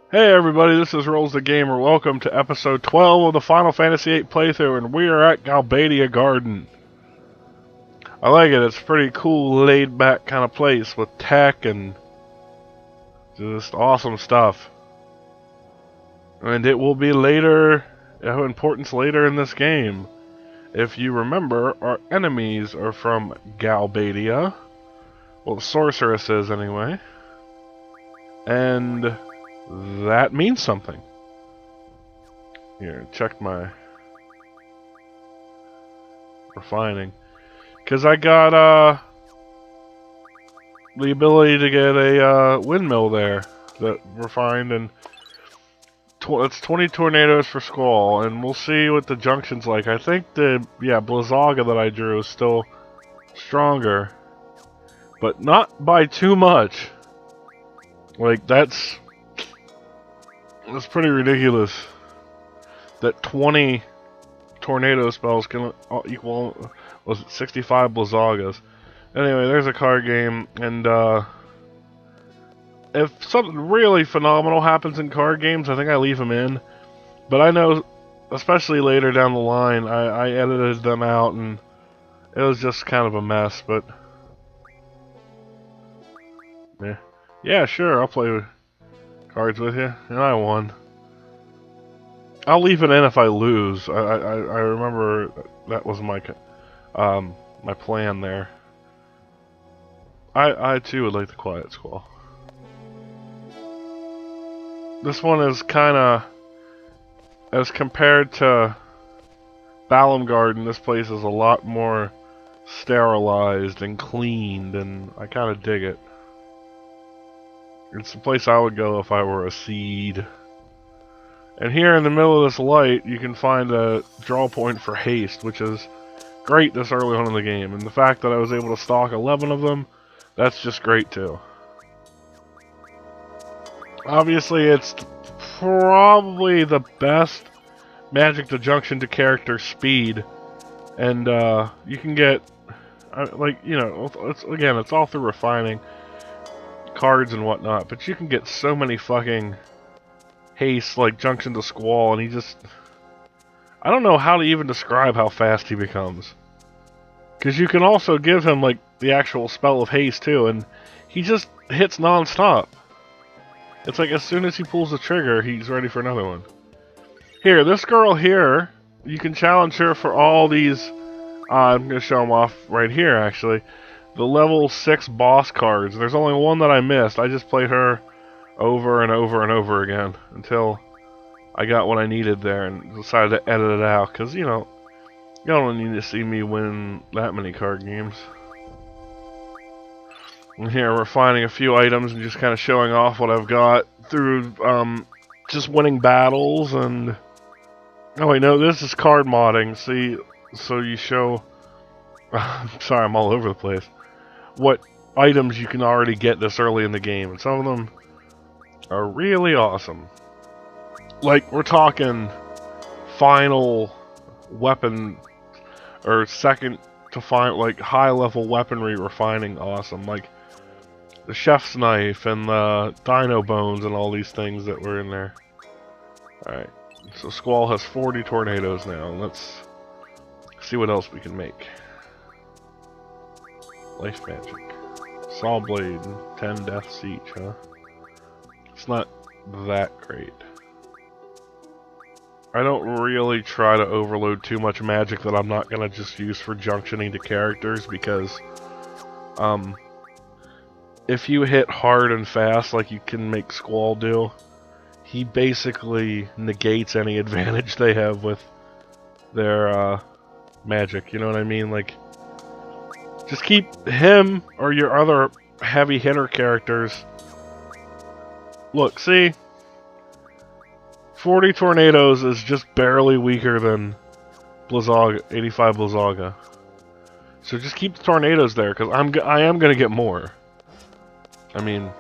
Hey everybody, this is Rolls the Gamer. Welcome to episode 12 of the Final Fantasy VIII playthrough, and we are at Galbadia Garden. I like it. It's a pretty cool, laid-back kind of place with tech and just awesome stuff. And it will be later, of importance later in this game. If you remember, our enemies are from Galbadia. Well, the sorceress is anyway. And that means something. Here, check my refining. Because I got the ability to get a windmill there that refined, and it's 20 tornadoes for Squall, and we'll see what the junction's like. I think the Blizzaga that I drew is still stronger, but not by too much. Like that's pretty ridiculous. That 20 tornado spells can equal, was it 65 Blizzagas? Anyway, there's a card game, and if something really phenomenal happens in card games, I think I leave them in. But I know, especially later down the line, I edited them out, and it was just kind of a mess, but yeah, sure, I'll play cards with you, and I won. I'll leave it in if I lose. I remember that was my my plan there. I too would like the Quiet Squall. This one is kinda, as compared to VIII Garden, this place is a lot more sterilized and cleaned, and I kinda dig it. It's the place I would go if I were a seed. And here in the middle of this light, you can find a draw point for haste, which is great this early on in the game. And the fact that I was able to stock 11 of them, that's just great too. Obviously, it's probably the best magic to junction to character speed. And you can get, like, you know, it's all through refining cards and whatnot, but you can get so many fucking haste, like junction to Squall, and he just, I don't know how to even describe how fast he becomes. Because you can also give him, like, the actual spell of haste, too, and he just hits non-stop. It's like as soon as he pulls the trigger, he's ready for another one. Here, this girl here, you can challenge her for all these, I'm going to show them off right here, actually. The level 6 boss cards. There's only one that I missed. I just played her over and over and over again until I got what I needed there and decided to edit it out, because, you know, you don't need to see me win that many card games. And here we're finding a few items and just kind of showing off what I've got through just winning battles. And oh wait, no, this is card modding. See, so you show sorry, I'm all over the place. What items you can already get this early in the game, and some of them are really awesome. Like, we're talking final weapon, or second to final, like, high level weaponry refining awesome. Like, the chef's knife and the dino bones and all these things that were in there. Alright, so Squall has 40 tornadoes now. Let's see what else we can make. Life magic. Saw blade, 10 deaths each, huh? It's not that great. I don't really try to overload too much magic that I'm not gonna just use for junctioning to characters, because if you hit hard and fast like you can make Squall do, he basically negates any advantage they have with their magic, you know what I mean? Like, just keep him or your other heavy hitter characters. Look, see? 40 tornadoes is just barely weaker than Blizzaga, 85 Blizzaga. So just keep the tornadoes there, because I am going to get more. I mean,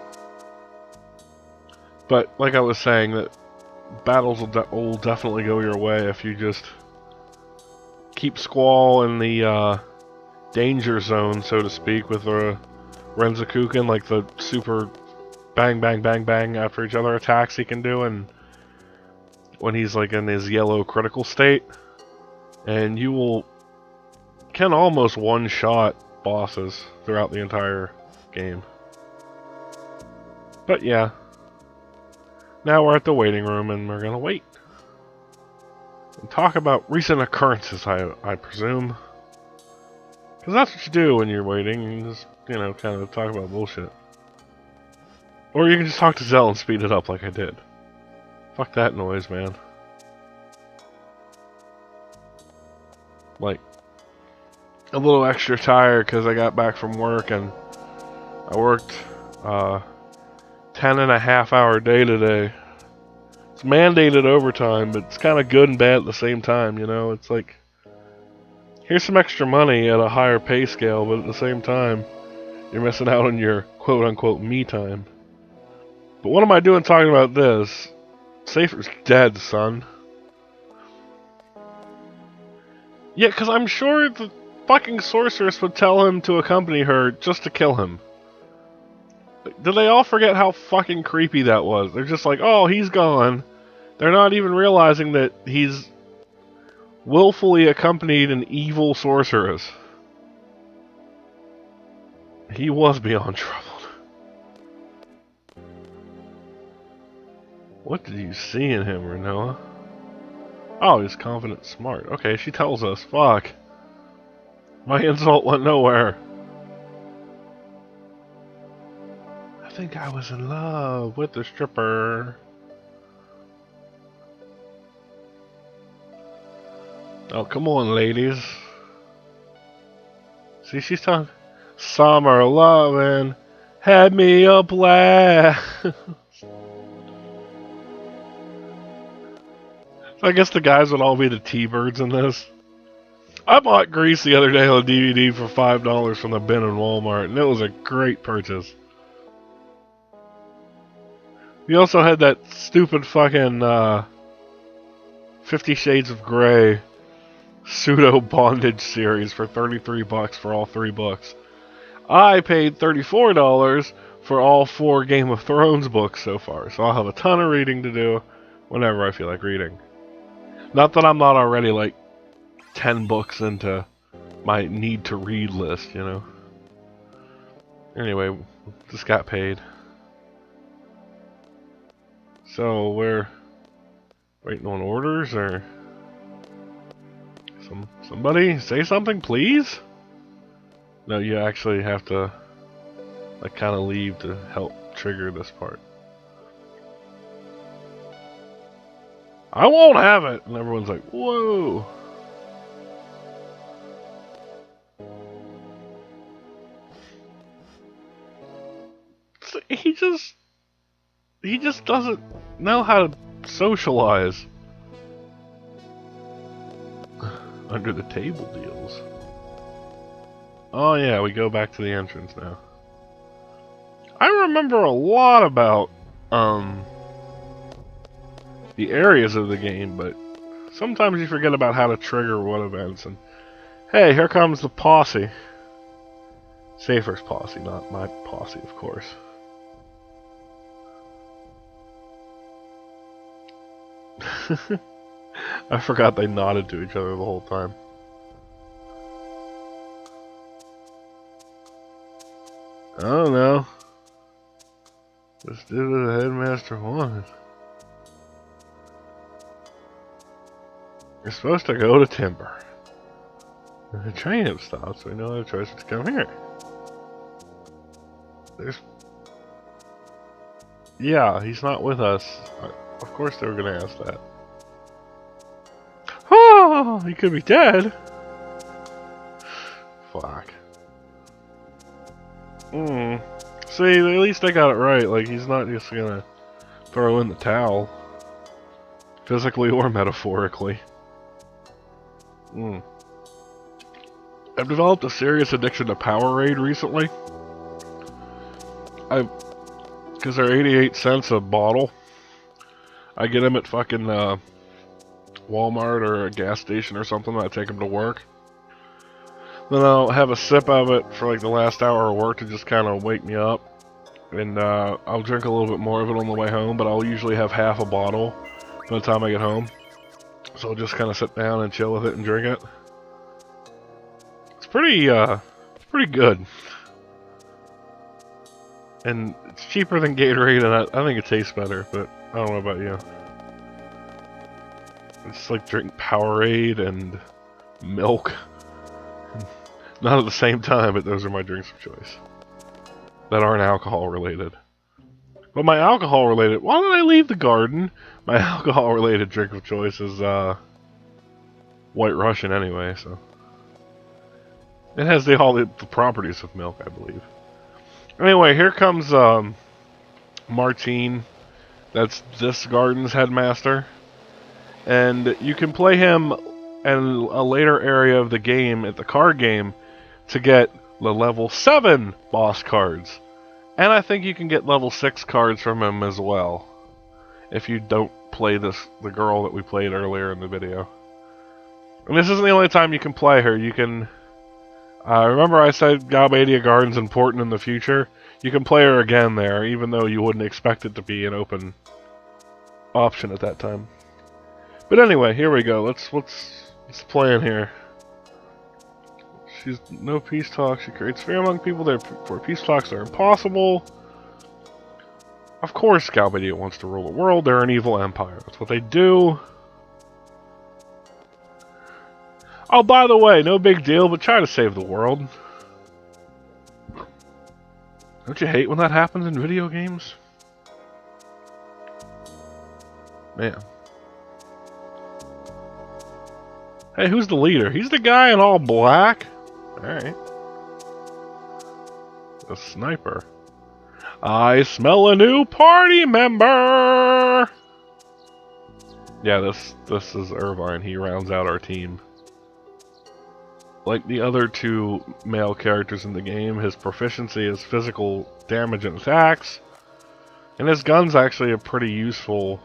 but like I was saying, that battles will definitely go your way if you just keep Squall in the danger zone, so to speak, with a Renzakuken, like the super bang, bang, bang, bang after each other attacks he can do, and when he's like in his yellow critical state, and you can almost one-shot bosses throughout the entire game. But yeah, now we're at the waiting room and we're gonna wait and talk about recent occurrences, I presume, because that's what you do when you're waiting. You just, you know, kind of talk about bullshit, or you can just talk to Zell and speed it up like I did. Fuck that noise, man. Like, a little extra tired because I got back from work and I worked 10.5-hour day today. It's mandated overtime, but it's kind of good and bad at the same time, you know? It's like, here's some extra money at a higher pay scale, but at the same time, you're missing out on your quote-unquote me time. But what am I doing talking about this? Safer's dead, son. Yeah, because I'm sure the fucking sorceress would tell him to accompany her just to kill him. Did they all forget how fucking creepy that was? They're just like, oh, he's gone. They're not even realizing that he's willfully accompanied an evil sorceress. He was beyond troubled. What did you see in him, Renoa? Oh, he's confident, smart. Okay, she tells us. Fuck. My insult went nowhere. I think I was in love with the stripper. Oh, come on, ladies. See, she's talking. Summer lovin' had me up last. I guess the guys would all be the T-Birds in this. I bought Grease the other day on DVD for $5 from the bin in Walmart, and it was a great purchase. We also had that stupid fucking 50 Shades of Grey pseudo bondage series for $33 for all 3 books. I paid $34 for all 4 Game of Thrones books so far, so I'll have a ton of reading to do whenever I feel like reading. Not that I'm not already like 10 books into my need to read list, you know. Anyway, just got paid. So we're waiting on orders, or somebody say something, please? No, you actually have to like kind of leave to help trigger this part. I won't have it! And everyone's like, whoa! He just doesn't know how to socialize. Under the table deals. Oh yeah, we go back to the entrance now. I remember a lot about the areas of the game, but sometimes you forget about how to trigger what events. And hey, here comes the posse. Safer's posse, not my posse, of course. I forgot they nodded to each other the whole time. I don't know. Just do what the headmaster wanted. You're supposed to go to Timber. The train has stopped, so we no other choice but to come here. There's... Yeah, he's not with us. Of course they were gonna ask that. Oh, he could be dead. Fuck. See, at least they got it right. Like, he's not just gonna throw in the towel. Physically or metaphorically. I've developed a serious addiction to Powerade recently. Because they're 88 cents a bottle. I get them at fucking Walmart or a gas station or something. I take them to work. Then I'll have a sip of it for like the last hour of work to just kind of wake me up. and I'll drink a little bit more of it on the way home, but I'll usually have half a bottle by the time I get home. So I'll just kind of sit down and chill with it and drink it. It's pretty good. And it's cheaper than Gatorade, and I think it tastes better, but I don't know about you. It's like drinking Powerade and milk. Not at the same time, but those are my drinks of choice. That aren't alcohol related. But my alcohol related, why did I leave the garden? My alcohol related drink of choice is White Russian anyway, so. It has all the properties of milk, I believe. Anyway, here comes Martine. That's this garden's headmaster. And you can play him in a later area of the game, at the card game, to get the level 7 boss cards. And I think you can get level 6 cards from him as well, if you don't play the girl that we played earlier in the video. And this isn't the only time you can play her. You can... remember I said Galbadia Garden's important in the future? You can play her again there, even though you wouldn't expect it to be an open option at that time. But anyway, here we go. Let's play in here. She's no peace talk. She creates fear among people. Therefore, peace talks are impossible. Of course, Galbadia wants to rule the world. They're an evil empire. That's what they do. Oh, by the way, no big deal, but try to save the world. Don't you hate when that happens in video games? Man. Hey, who's the leader? He's the guy in all black? Alright. The sniper. I smell a new party member! Yeah, this is Irvine. He rounds out our team. Like the other two male characters in the game, his proficiency is physical damage and attacks. And his gun's actually a pretty useful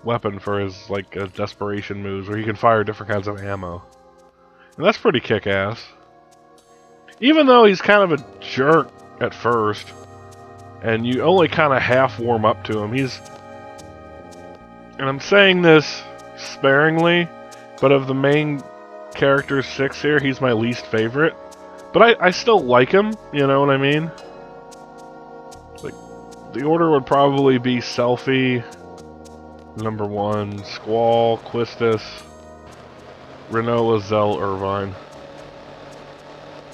weapon for his, like, desperation moves, where he can fire different kinds of ammo. And that's pretty kick-ass. Even though he's kind of a jerk at first, and you only kind of half warm up to him, he's... And I'm saying this sparingly, but of the main characters 6 here, he's my least favorite. But I still like him, you know what I mean? Like, the order would probably be Selfie, number 1, Squall, Quistis, Renola, Zell, Irvine.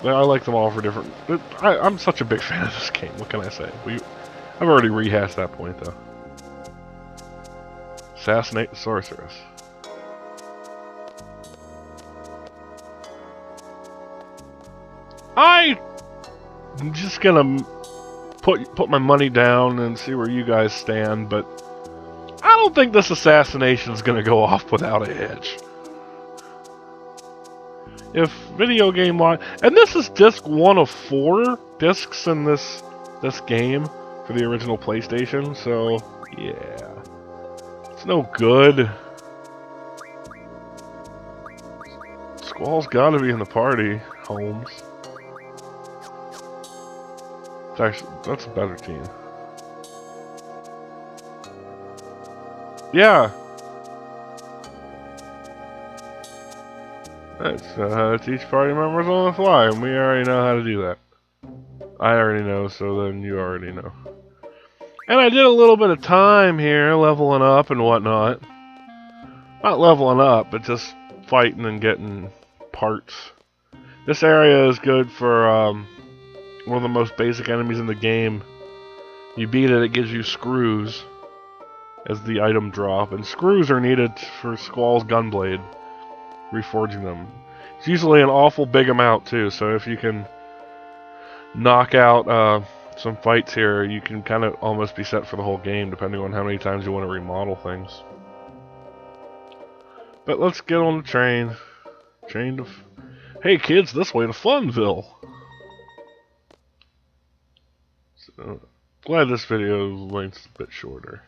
I like them all for different... I'm such a big fan of this game, what can I say? I've already rehashed that point, though. Assassinate the Sorceress. I'm just gonna put my money down and see where you guys stand, but I don't think this assassination is gonna go off without a hitch. If video game line, and this is disc 1 of 4 discs in this game for the original PlayStation, so yeah, it's no good. Squall's gotta be in the party, Holmes. Actually, that's a better team. Yeah. That's how to teach party members on the fly, and we already know how to do that. I already know, so then you already know. And I did a little bit of time here, leveling up and whatnot. Not leveling up, but just fighting and getting parts. This area is good for, one of the most basic enemies in the game. You beat it, it gives you screws as the item drop, and screws are needed for Squall's gunblade, reforging them. It's usually an awful big amount too, so if you can knock out some fights here, you can kind of almost be set for the whole game, depending on how many times you want to remodel things. But let's get on the train. Hey kids, this way to Funville! Glad this video length's a bit shorter.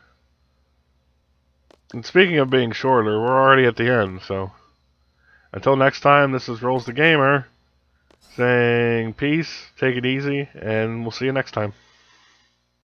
And speaking of being shorter, we're already at the end, so until next time, this is Rolls the Gamer saying peace, take it easy, and we'll see you next time.